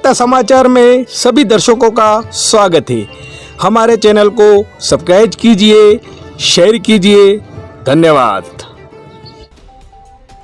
एकता समाचार में सभी दर्शकों का स्वागत है। हमारे चैनल को सब्सक्राइब कीजिए, शेयर कीजिए। धन्यवाद।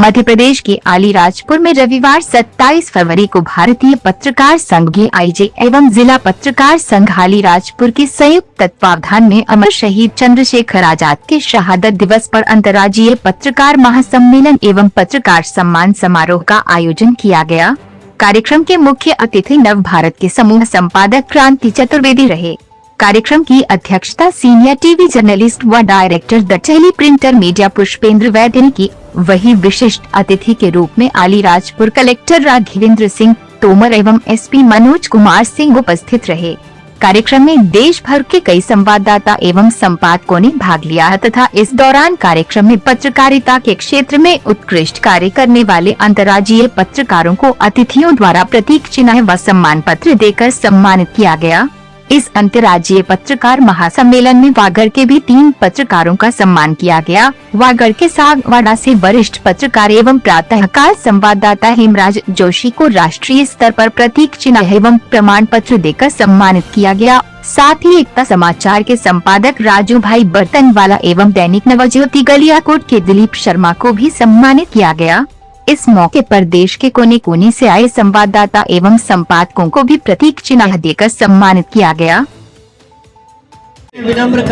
मध्य प्रदेश के अलीराजपुर में रविवार 27 फरवरी को भारतीय पत्रकार संघ (आईजे) एवं जिला पत्रकार संघ अलीराजपुर के संयुक्त तत्वावधान में अमर शहीद चंद्रशेखर आजाद के शहादत दिवस पर अंतर्राज्यीय पत्रकार महासम्मेलन एवं पत्रकार सम्मान समारोह का आयोजन किया गया। कार्यक्रम के मुख्य अतिथि नव भारत के समूह संपादक क्रांति चतुर्वेदी रहे। कार्यक्रम की अध्यक्षता सीनियर टीवी जर्नलिस्ट व director the teleprinter media Pushpendra Vaidya ने की। वही विशिष्ट अतिथि के रूप में अलीराजपुर कलेक्टर राघवेंद्र सिंह तोमर एवं एसपी मनोज कुमार सिंह उपस्थित रहे। कार्यक्रम में देश भर के कई संवाददाता एवं संपादकों ने भाग लिया तथा इस दौरान कार्यक्रम में पत्रकारिता के क्षेत्र में उत्कृष्ट कार्य करने वाले अंतर्राज्यीय पत्रकारों को अतिथियों द्वारा प्रतीक चिन्ह व सम्मान पत्र देकर सम्मानित किया गया। इस अंतर्राज्यीय पत्रकार महासम्मेलन में वागड़ के भी 3 पत्रकारों का सम्मान किया गया। वागड़ के सागवाड़ा से वरिष्ठ पत्रकार एवं प्रातःकाल संवाददाता हेमराज जोशी को राष्ट्रीय स्तर पर प्रतीक चिन्ह एवं प्रमाण पत्र देकर सम्मानित किया गया। साथ ही एकता समाचार के संपादक राजू भाई बर्तनवाला एवं दैनिक नवज्योति गलियाकोट के दिलीप शर्मा को भी सम्मानित किया गया। इस मौके पर देश के कोने कोने से आए संवाददाता एवं संपादकों को भी प्रतीक चिन्ह देकर सम्मानित किया गया।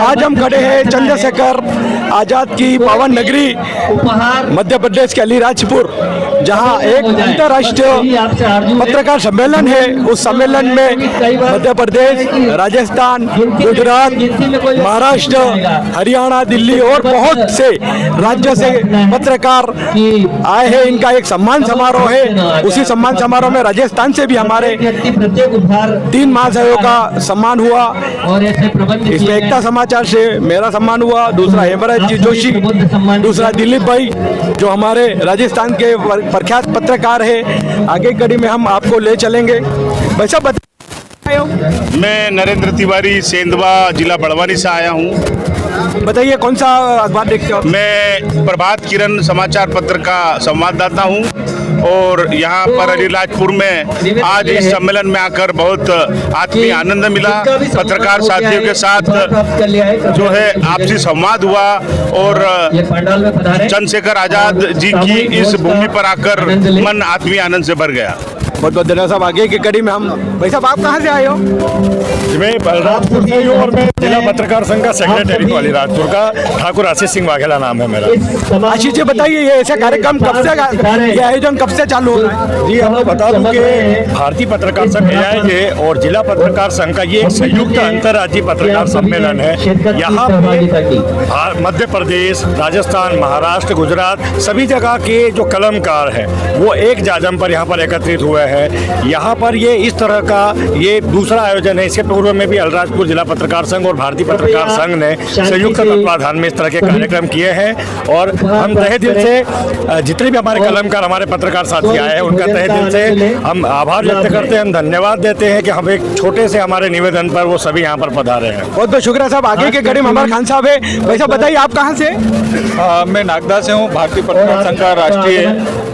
आज हम खड़े हैं चंद्रशेखर आजाद की पावन नगरी मध्य प्रदेश के अलीराजपुर, जहां एक अंतर्राष्ट्रीय पत्रकार सम्मेलन है। उस सम्मेलन में मध्य प्रदेश, राजस्थान, गुजरात, महाराष्ट्र, हरियाणा, दिल्ली और बहुत से राज्यों से पत्रकार आए हैं। इनका एक सम्मान समारोह है। उसी सम्मान समारोह में राजस्थान से भी हमारे 3 महाशयों का सम्मान हुआ। इसमें एकता समाचार से मेरा सम्मान हुआ, दूसरा हेमराज जोशी, दूसरा दिलीप भाई जो हमारे राजस्थान के प्रख्यात पत्रकार है। आगे कड़ी में हम आपको ले चलेंगे। वैसा मैं नरेंद्र तिवारी सेंधवा जिला बड़वानी से आया हूँ। बताइए कौन सा अखबार देखते हो? मैं प्रभात किरण समाचार पत्र का संवाददाता हूँ और यहाँ पर अलीराजपुर में आज इस सम्मेलन में आकर बहुत आत्मीय आनंद मिला। पत्रकार साथियों के साथ जो है आपसी संवाद हुआ और चंद्रशेखर आजाद जी की इस भूमि पर आकर मन आत्मीय आनंद से भर गया। बहुत बहुत धन्यवाद साहब। आगे की कड़ी में हम भाई साहब, आप कहाँ से आए हो? मैं बलराजपुर से हूँ और मैं जिला पत्रकार संघ का सेक्रेटरी हूँ अलीराजपुर का। ठाकुर आशीष सिंह वाघेला नाम है मेरा। आशीष जी बताइए, ये ऐसा कार्यक्रम कब से, ये आयोजन कब से चालू हो रहा है? जी आपको बता दूं कि भारतीय पत्रकार संघ AIJ और जिला पत्रकार संघ का ये एक संयुक्त अंतर्राज्यीय पत्रकार सम्मेलन है। यहाँ मध्य प्रदेश, राजस्थान, महाराष्ट्र, गुजरात सभी जगह के जो कलमकार हैं वो एक जाजम पर यहाँ पर एकत्रित हुए है। यहाँ पर ये इस तरह का ये दूसरा आयोजन है। इसके पूर्व में भी अलीराजपुर जिला पत्रकार संघ और भारतीय पत्रकार संघ ने संयुक्त तत्वाधान में इस तरह के कार्यक्रम किए हैं और हम तहे दिल से जितने भी हमारे कलमकार, हमारे पत्रकार साथी आए हैं उनका तहे दिल से हम आभार व्यक्त करते हैं, हम धन्यवाद देते हैं कि हम एक छोटे से हमारे निवेदन पर वो सभी यहाँ पर पधारे हैं। बहुत बहुत शुक्रिया साहब। आगे के कड़ी में हमारे खान साहब है। वैसा बताइए आप कहाँ से? मैं नागदा से हूँ, भारतीय पत्रकार संघ का राष्ट्रीय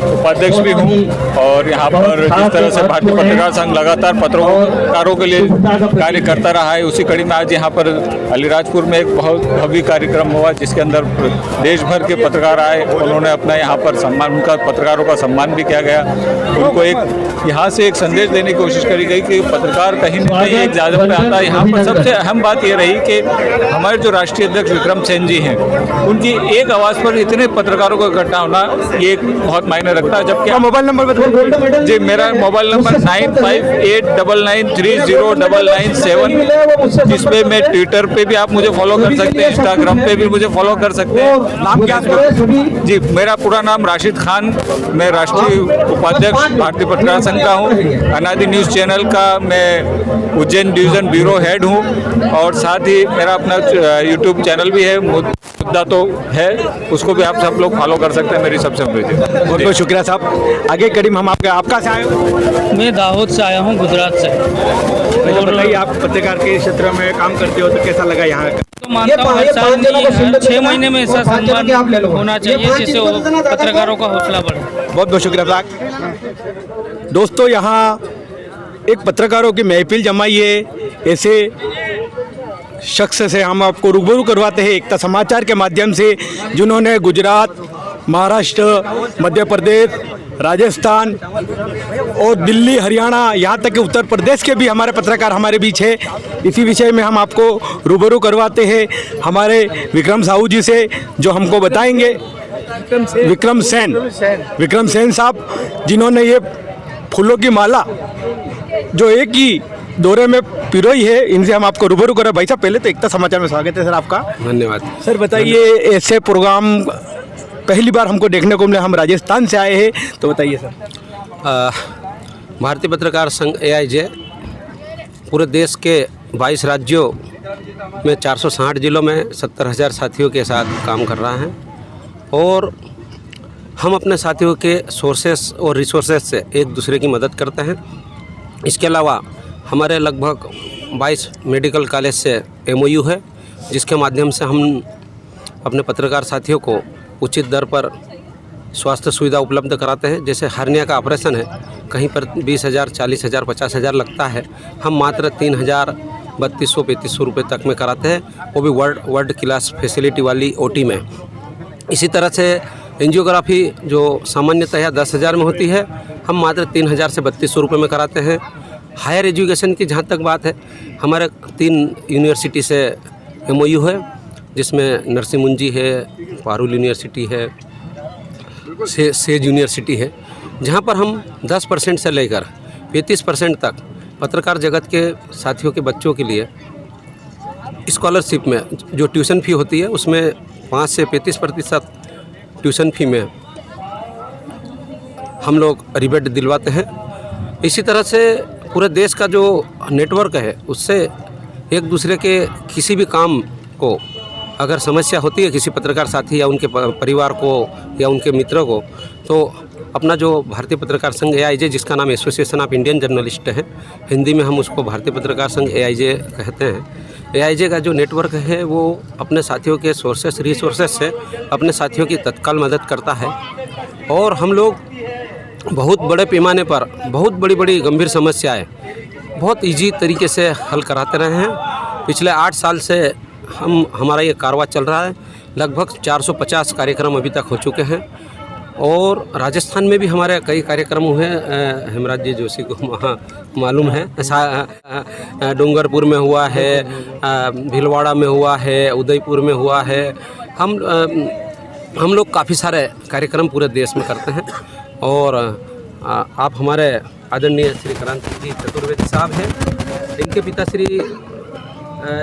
उपाध्यक्ष भी हूँ और यहाँ पर जिस तरह से भारतीय पत्रकार संघ लगातार पत्रकारों के लिए कार्य करता रहा है, उसी कड़ी में आज यहाँ पर अलीराजपुर में एक बहुत भव्य कार्यक्रम हुआ जिसके अंदर देश भर के पत्रकार आए। उन्होंने अपना यहाँ पर सम्मान, उनका पत्रकारों का सम्मान भी किया गया। उनको एक यहाँ से एक संदेश देने की कोशिश करी गई कि पत्रकार कहीं न कहीं एक जाजम पे आता है। यहाँ पर सबसे अहम बात ये रही कि हमारे जो राष्ट्रीय अध्यक्ष विक्रम सेन जी हैं, उनकी एक आवाज़ पर इतने पत्रकारों का इकट्ठा होना ये एक बहुत मायने रखता है। जबकि मोबाइल नंबर बताइए। जी, मेरा मोबाइल नंबर 9589930997, जिसपे मैं ट्विटर पे भी आप मुझे फॉलो कर सकते हैं, इंस्टाग्राम पे भी मुझे फॉलो कर सकते हैं। नाम क्या है? जी, मेरा पूरा नाम राशिद खान, मैं राष्ट्रीय उपाध्यक्ष भारतीय पत्रकार संघ का हूँ। अनादि न्यूज़ चैनल का मैं उज्जैन डिवीज़न ब्यूरो हेड हूँ और साथ ही मेरा अपना यूट्यूब चैनल भी है, मुद्दा तो है, उसको भी आप सब लोग फॉलो कर सकते हैं। मेरी सबसे उम्मीद है। बहुत बहुत शुक्रिया साहब। आगे कड़ी में हम आपका से आए हो? मैं दाहोद से आया हूँ, गुजरात से। और बताइए, आप पत्रकार के क्षेत्र में काम करते हो तो कैसा लगा यहाँ का? तो मानता हूँ हर साल नहीं, 6 महीने में ऐसा सम्मान होना चाहिए जिससे पत्रकारों का हौसला बढ़े। बहुत बहुत शुक्रिया। दोस्तों, यहाँ एक पत्रकारों की महफिल जमाई है, ऐसे शख्स से हम आपको रूबरू करवाते हैं एकता समाचार के माध्यम से, जिन्होंने गुजरात, महाराष्ट्र, मध्य प्रदेश, राजस्थान और दिल्ली, हरियाणा, यहाँ तक कि उत्तर प्रदेश के भी हमारे पत्रकार हमारे बीच है। इसी विषय में हम आपको रूबरू करवाते हैं हमारे विक्रम साहू जी से, जो हमको बताएंगे। विक्रम सेन साहब, जिन्होंने ये फूलों की माला जो एक ही दौरे में पिरोई है, इनसे हम आपको रूबरू करें। भाई साहब, पहले तो एकता समाचार में स्वागत है सर आपका। धन्यवाद सर बताइए, ऐसे प्रोग्राम पहली बार हमको देखने को मिला, हम राजस्थान से आए हैं, तो बताइए सर। भारतीय पत्रकार संघ AIJ पूरे देश के 22 राज्यों में 460 जिलों में 70,000 साथियों के साथ काम कर रहा है और हम अपने साथियों के सोर्सेस और रिसोर्सेस से एक दूसरे की मदद करते हैं। इसके अलावा हमारे लगभग 22 मेडिकल कॉलेज से MOU है, जिसके माध्यम से हम अपने पत्रकार साथियों को उचित दर पर स्वास्थ्य सुविधा उपलब्ध कराते हैं। जैसे हर्निया का ऑपरेशन है, कहीं पर 20,000, 40,000, 50,000 लगता है, हम मात्र 3,000, 3200-3500 रुपये तक में कराते हैं, वो भी वर्ल्ड क्लास फैसिलिटी वाली OT में। इसी तरह से एंजियोग्राफी जो सामान्यतः 10,000 में होती है, हम मात्र 3,000 से 3200 रुपये में कराते हैं। हायर एजुकेशन की जहाँ तक बात है, हमारे 3 यूनिवर्सिटी से MOU है, जिसमें नरसिंह मुंजी है, पारुल यूनिवर्सिटी है, सेज यूनिवर्सिटी है, जहाँ पर हम 10% से लेकर 35% तक पत्रकार जगत के साथियों के बच्चों के लिए स्कॉलरशिप में जो ट्यूशन फ़ी होती है, उसमें 5 से 35% ट्यूशन फ़ी में हम लोग रिबेट दिलवाते हैं। इसी तरह से पूरे देश का जो नेटवर्क है, उससे एक दूसरे के किसी भी काम को अगर समस्या होती है किसी पत्रकार साथी या उनके परिवार को या उनके मित्रों को, तो अपना जो भारतीय पत्रकार संघ AIJ, जिसका नाम एसोसिएशन ऑफ इंडियन जर्नलिस्ट है, हिंदी में हम उसको भारतीय पत्रकार संघ AIJ कहते हैं। AIJ का जो नेटवर्क है वो अपने साथियों के रिसोर्सेस से अपने साथियों की तत्काल मदद करता है और हम लोग बहुत बड़े पैमाने पर बहुत बड़ी बड़ी गंभीर समस्याएं बहुत इजी तरीके से हल कराते रहे हैं। पिछले 8 साल से हमारा ये कारवा चल रहा है। लगभग 450 कार्यक्रम अभी तक हो चुके हैं और राजस्थान में भी हमारे कई कार्यक्रम हुए। हेमराज जी जोशी को वहाँ मालूम है, डूंगरपुर में हुआ है, भीलवाड़ा में हुआ है, उदयपुर में हुआ है। हम लोग काफ़ी सारे कार्यक्रम पूरे देश में करते हैं और आप हमारे आदरणीय श्री क्रांति जी चतुर्वेदी साहब हैं, इनके पिता श्री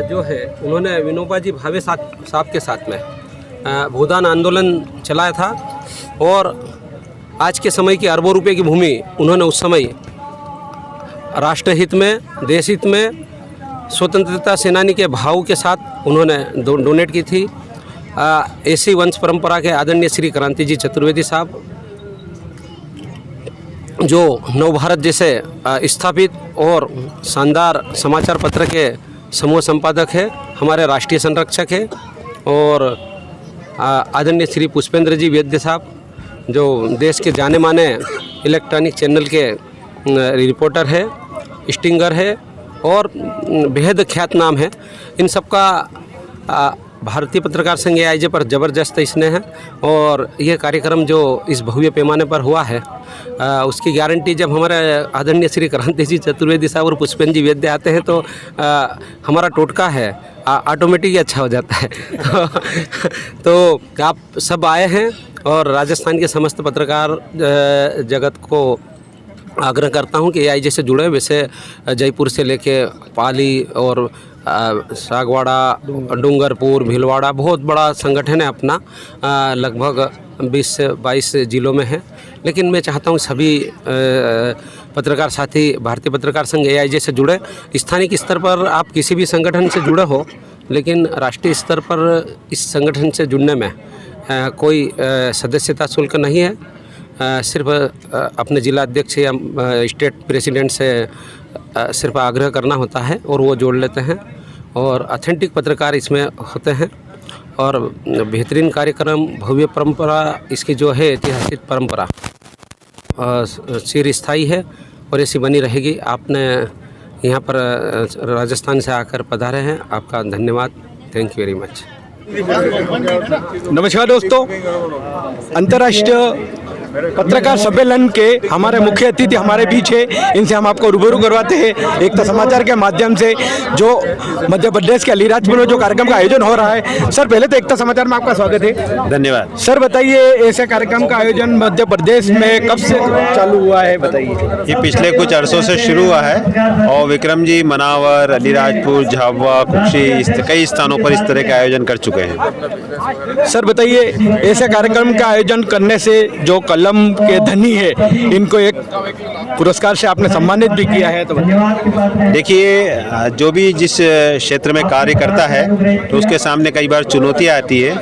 जो है उन्होंने विनोबा जी भावे साहब के साथ में भूदान आंदोलन चलाया था और आज के समय की अरबों रुपए की भूमि उन्होंने उस समय राष्ट्रहित में, देश हित में, स्वतंत्रता सेनानी के भाव के साथ उन्होंने डोनेट की थी। ऐसी वंश परंपरा के आदरणीय श्री क्रांति जी चतुर्वेदी साहब, जो नवभारत जैसे स्थापित और शानदार समाचार पत्र के समूह संपादक है, हमारे राष्ट्रीय संरक्षक है, और आदरणीय श्री पुष्पेंद्र जी वैद्य साहब, जो देश के जाने माने इलेक्ट्रॉनिक चैनल के रिपोर्टर है, स्टिंगर है और बेहद ख्यात नाम है। इन सबका भारतीय पत्रकार संघ AIJ पर ज़बरदस्त स्नेह है और ये कार्यक्रम जो इस भव्य पैमाने पर हुआ है उसकी गारंटी जब हमारे आदरणीय श्री क्रांति जी चतुर्वेदी साहब और पुष्पेंद्र जी वैद्य आते हैं तो हमारा टोटका है ऑटोमेटिक ही अच्छा हो जाता है। तो आप सब आए हैं और राजस्थान के समस्त पत्रकार जगत को आग्रह करता हूं कि AIJ से जुड़े। वैसे जयपुर से लेके पाली और सागवाड़ा, डूंगरपुर, भीलवाड़ा बहुत बड़ा संगठन है अपना, लगभग 20 से 22 जिलों में है। लेकिन मैं चाहता हूं सभी पत्रकार साथी भारतीय पत्रकार संघ AIJ से जुड़े। स्थानीय स्तर पर आप किसी भी संगठन से जुड़े हो, लेकिन राष्ट्रीय स्तर पर इस संगठन से जुड़ने में कोई सदस्यता शुल्क नहीं है। सिर्फ अपने जिला अध्यक्ष या स्टेट प्रेसिडेंट से सिर्फ आग्रह करना होता है और वो जोड़ लेते हैं और ऑथेंटिक पत्रकार इसमें होते हैं और बेहतरीन कार्यक्रम, भव्य परंपरा, इसकी जो है ऐतिहासिक परंपरा चिरस्थायी है और ऐसी बनी रहेगी। आपने यहाँ पर राजस्थान से आकर पधारे हैं, आपका धन्यवाद। Thank you very much. नमस्कार दोस्तों, अंतर्राष्ट्रीय पत्रकार सम्मेलन के हमारे मुख्य अतिथि हमारे बीच है। इनसे हम आपको रूबरू करवाते हैं एकता समाचार के माध्यम से, जो मध्य प्रदेश के अलीराजपुर में जो कार्यक्रम का आयोजन हो रहा है। सर, पहले तो एकता समाचार में आपका स्वागत है। धन्यवाद। सर बताइए, ऐसे कार्यक्रम का आयोजन मध्य प्रदेश में कब से चालू हुआ है, बताइए। ये पिछले कुछ अरसों से शुरू हुआ है और विक्रम जी मनावर, अलीराजपुर, झाबुआ, कुक्षी कई स्थानों पर इस तरह के आयोजन कर चुके हैं। सर बताइए, ऐसे कार्यक्रम का आयोजन करने से जो कलम के धनी है, इनको एक पुरस्कार से आपने सम्मानित भी किया है, तो देखिए, जो भी जिस क्षेत्र में कार्य करता है तो उसके सामने कई बार चुनौतियाँ आती है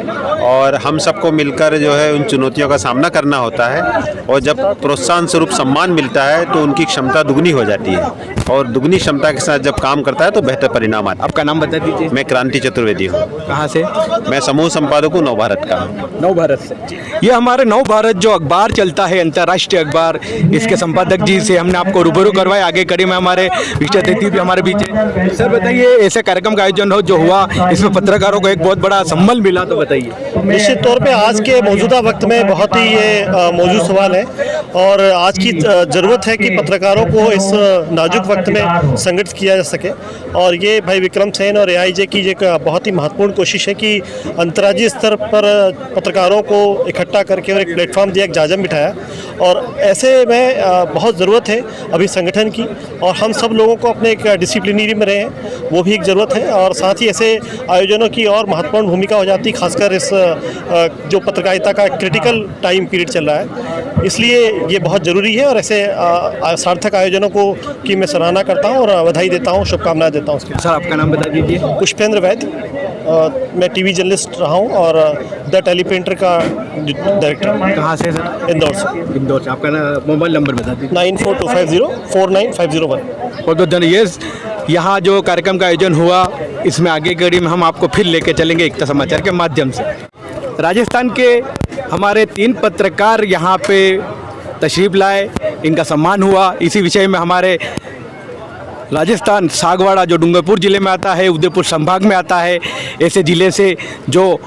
और हम सबको मिलकर जो है उन चुनौतियों का सामना करना होता है। और जब प्रोत्साहन स्वरूप सम्मान मिलता है तो उनकी क्षमता दुगनी हो जाती है और दुगनी क्षमता के साथ जब काम करता है तो बेहतर परिणाम आता है। आपका नाम बता दीजिए। मैं क्रांति चतुर्वेदी हूँ। कहाँ से? मैं समूह संपादक हूँ, नव भारत का। नव भारत से। ये हमारे नव भारत जो अखबार चलता है, अंतर्राष्ट्रीय अखबार, इसके संपादक जी से हमने आपको रूबरू करवाया। आगे कड़ी में हमारे विशिष्ट अतिथि भी हमारे बीच है। सर बताइए, ऐसे कार्यक्रम का आयोजन हो जो हुआ, इसमें पत्रकारों को एक बहुत बड़ा सम्मान मिला, तो बताइए। निश्चित तौर पे आज के मौजूदा वक्त में बहुत ही ये मौजूद सवाल है और आज की ज़रूरत है कि पत्रकारों को इस नाजुक वक्त में संगठित किया जा सके। और ये भाई विक्रम सेन और AIJ की एक बहुत ही महत्वपूर्ण कोशिश है कि अंतर्राज्यीय स्तर पर पत्रकारों को इकट्ठा करके और एक प्लेटफॉर्म दिया, एक जाजम बिठाया। और ऐसे में बहुत ज़रूरत है अभी संगठन की, और हम सब लोगों को अपने एक डिसिप्लिनरी में रहें, वो भी एक ज़रूरत है। और साथ ही ऐसे आयोजनों की और महत्वपूर्ण भूमिका हो जाती है, खासकर इस जो पत्रकारिता का क्रिटिकल टाइम पीरियड चल रहा है, इसलिए ये बहुत ज़रूरी है। और ऐसे सार्थक आयोजनों को की मैं सराहना करता हूँ और बधाई देता हूँ, शुभकामनाएं देता हूँ उसके। सर आपका नाम बता दीजिए। पुष्पेंद्र वैद्य, मैं TV जर्नलिस्ट रहा हूँ और द टेलीप्रिंटर का डायरेक्टर। कहाँ से सर? इंदौर से। इंदौर से। आपका मोबाइल नंबर बता दीजिए। 9425049501। बहुत धन्यवाद। यहाँ जो कार्यक्रम का आयोजन हुआ, इसमें आगे कड़ी में हम आपको फिर लेके चलेंगे एकता समाचार के माध्यम से। राजस्थान के हमारे 3 पत्रकार यहाँ पे तशरीफ लाए, इनका सम्मान हुआ। इसी विषय में हमारे राजस्थान सागवाड़ा जो डूंगरपुर ज़िले में आता है, उदयपुर संभाग में आता है, ऐसे ज़िले से जो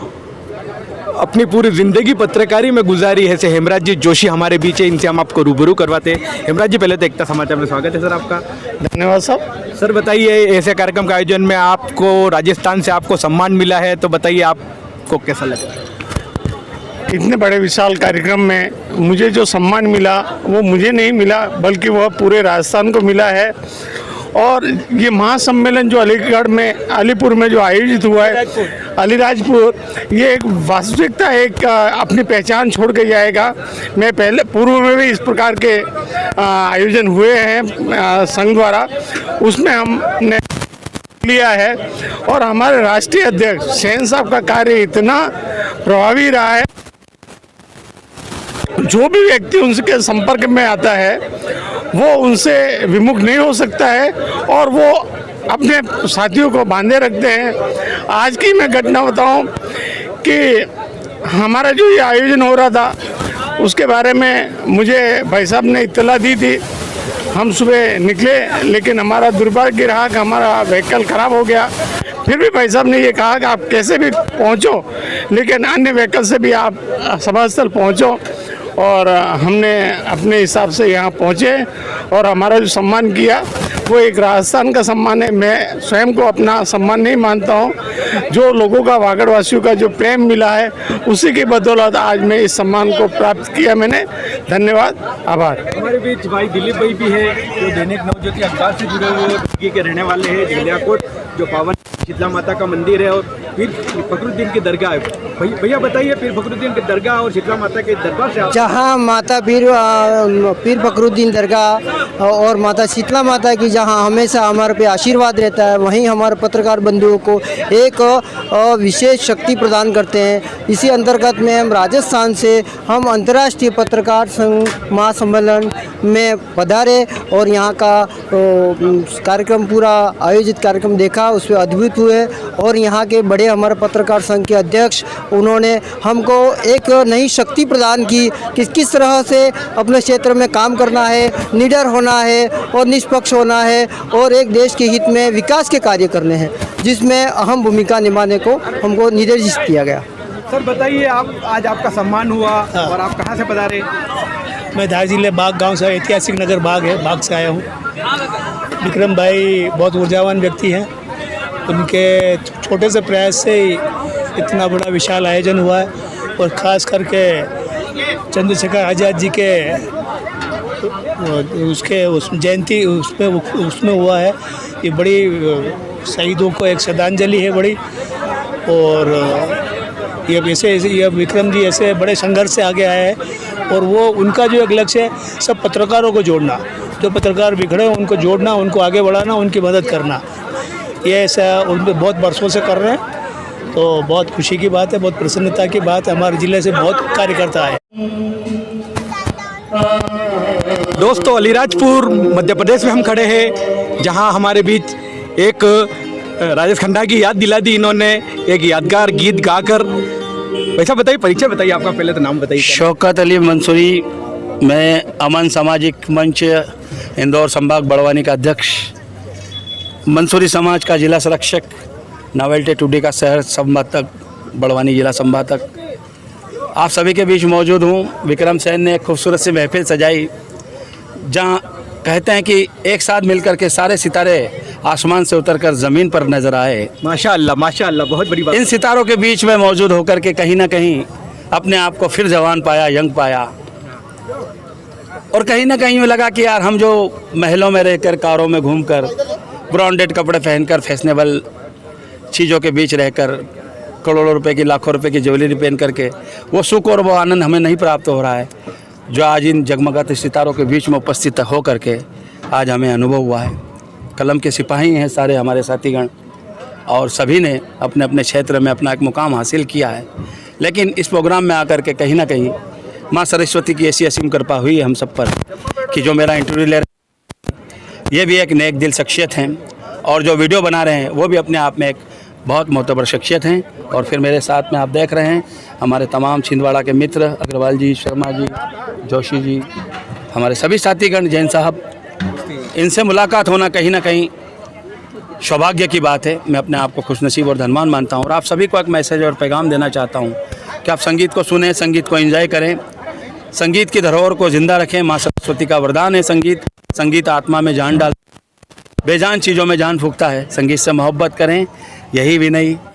अपनी पूरी ज़िंदगी पत्रकारी में गुजारी है, से हेमराज जी जोशी हमारे बीच है। इनसे हम आपको रूबरू करवाते हैं। हेमराज जी, पहले तो एकता समाचार में स्वागत है सर आपका। धन्यवाद साहब। सर बताइए, ऐसे कार्यक्रम का आयोजन में आपको राजस्थान से आपको सम्मान मिला है, तो बताइए आपको कैसा लगा? इतने बड़े विशाल कार्यक्रम में मुझे जो सम्मान मिला वो मुझे नहीं मिला, बल्कि वह पूरे राजस्थान को मिला है। और ये महासम्मेलन जो अलीगढ़ में, अलीपुर में जो आयोजित हुआ है, अलीराजपुर, ये एक वास्तविकता, एक अपनी पहचान छोड़ के जाएगा। मैं पहले पूर्व में भी इस प्रकार के आयोजन हुए हैं संघ द्वारा, उसमें हमने लिया है। और हमारे राष्ट्रीय अध्यक्ष सेन साहब का कार्य इतना प्रभावी रहा है, जो भी व्यक्ति उनके संपर्क में आता है वो उनसे विमुख नहीं हो सकता है और वो अपने साथियों को बांधे रखते हैं। आज की मैं घटना बताऊं कि हमारा जो ये आयोजन हो रहा था, उसके बारे में मुझे भाई साहब ने इत्तला दी थी। हम सुबह निकले, लेकिन हमारा दुर्भाग्य रहा कि हमारा व्हीकल ख़राब हो गया। फिर भी भाई साहब ने ये कहा कि आप कैसे भी पहुंचो, लेकिन अन्य व्हीकल से भी आप सभा स्थल पहुँचो। और हमने अपने हिसाब से यहाँ पहुँचे और हमारा जो सम्मान किया वो एक राजस्थान का सम्मान है। मैं स्वयं को अपना सम्मान नहीं मानता हूँ, जो लोगों का, वागड़वासियों का जो प्रेम मिला है, उसी की बदौलत आज मैं इस सम्मान को प्राप्त किया मैंने। धन्यवाद, आभार। हमारे बीच भाई दिलीप भाई भी है, जो दैनिक नवज्योति अखबार से जुड़े हुए दिल्ली के रहने वाले हैं। जलियाकोट जो पावन शीतला माता का मंदिर है और पीर फखरुद्दीन की दरगाह है। भैया बताइए, पीर फखरुद्दीन की दरगाह और शीतला माता के दरबार से जहाँ माता पीर फखरुद्दीन दरगाह और माता शीतला माता की जहाँ हमेशा हमारे पे आशीर्वाद रहता है, वहीं हमारे पत्रकार बंधुओं को एक विशेष शक्ति प्रदान करते हैं। इसी अंतर्गत में हम राजस्थान से हम अंतर्राष्ट्रीय पत्रकार संघ महासम्मेलन में पधारे और यहाँ का कार्यक्रम, पूरा आयोजित कार्यक्रम देखा, उसमें अद्भुत हुए और यहाँ के बड़े बड़े हमारे पत्रकार संघ के अध्यक्ष, उन्होंने हमको एक नई शक्ति प्रदान की कि किस तरह से अपने क्षेत्र में काम करना है, निडर होना है और निष्पक्ष होना है और एक देश के हित में विकास के कार्य करने हैं, जिसमें अहम भूमिका निभाने को हमको निर्देशित किया गया। सर बताइए, आप आज आपका सम्मान हुआ और आप कहाँ से पधारे? मैं धार जिले बाग गांव से, ऐतिहासिक नगर बाग है, बाग से आया हूँ। विक्रम भाई बहुत ऊर्जावान व्यक्ति हैं, उनके छोटे से प्रयास से ही इतना बड़ा विशाल आयोजन हुआ है और ख़ास करके चंद्रशेखर आज़ाद जी के उस जयंती उसमें हुआ है। ये बड़ी शहीदों को एक श्रद्धांजलि है बड़ी। और ये विक्रम जी ऐसे बड़े संघर्ष से आगे आए हैं और वो उनका जो एक लक्ष्य है सब पत्रकारों को जोड़ना, जो पत्रकार बिखड़े हैं उनको जोड़ना, उनको आगे बढ़ाना, उनकी मदद करना, ये ऐसा उन बहुत वर्षों से कर रहे हैं। तो बहुत खुशी की बात है, बहुत प्रसन्नता की बात है। हमारे ज़िले से बहुत कार्यकर्ता आए। दोस्तों, अलीराजपुर मध्य प्रदेश में हम खड़े हैं, जहां हमारे बीच एक राजेश खन्ना की याद दिला दी इन्होंने एक यादगार गीत गाकर। वैसा बताइए, परिचय बताइए आपका, पहले तो नाम बताइए। शौकत अली मंसूरी, मैं अमन सामाजिक मंच इंदौर संभाग बड़वानी का अध्यक्ष, मंसूरी समाज का जिला संरक्षक, नॉवेल्टी टुडे का शहर संपादक, बड़वानी जिला संपादक। आप सभी के बीच मौजूद हूँ। विक्रम सैन ने एक खूबसूरत सी महफिल सजाई, जहाँ कहते हैं कि एक साथ मिलकर के सारे सितारे आसमान से उतरकर ज़मीन पर नजर आए। माशाअल्लाह, माशाअल्लाह, बहुत बड़ी बात। इन सितारों के बीच में मौजूद होकर के कहीं ना कहीं अपने आप को फिर जवान पाया, यंग पाया। और कहीं ना कहीं यूँ लगा कि यार हम जो महलों में रहकर, कारों में घूमकर, ब्रांडेड कपड़े पहनकर, फैशनेबल चीज़ों के बीच रहकर, करोड़ों रुपए की, लाखों रुपए की ज्वेलरी पहन करके वो सुख और वो आनंद हमें नहीं प्राप्त हो रहा है जो आज इन जगमगाते सितारों के बीच में उपस्थित हो करके आज हमें अनुभव हुआ है। कलम के सिपाही हैं सारे हमारे साथीगण और सभी ने अपने अपने क्षेत्र में अपना एक मुकाम हासिल किया है। लेकिन इस प्रोग्राम में आकर के कहीं ना कहीं माँ सरस्वती की ऐसी असीम कृपा हुई है हम सब पर कि जो मेरा इंटरव्यू ले रहे हैं ये भी एक नेक दिल शख्सियत हैं और जो वीडियो बना रहे हैं वो भी अपने आप में एक बहुत मोतबर शख्सियत हैं। और फिर मेरे साथ में आप देख रहे हैं हमारे तमाम छिंदवाड़ा के मित्र, अग्रवाल जी, शर्मा जी, जोशी जी, हमारे सभी साथीगण, जैन साहब, इनसे मुलाकात होना कहीं ना कहीं सौभाग्य की बात है। मैं अपने आप को खुशनसीब और धनवान मानता हूँ और आप सभी को एक मैसेज और पैगाम देना चाहता हूँ कि आप संगीत को सुनें, संगीत को एंजॉय करें, संगीत की धरोहर को जिंदा रखें। माँ सरस्वती का वरदान है संगीत। संगीत आत्मा में जान डाल, बेजान चीज़ों में जान फूंकता है। संगीत से मोहब्बत करें, यही विनयी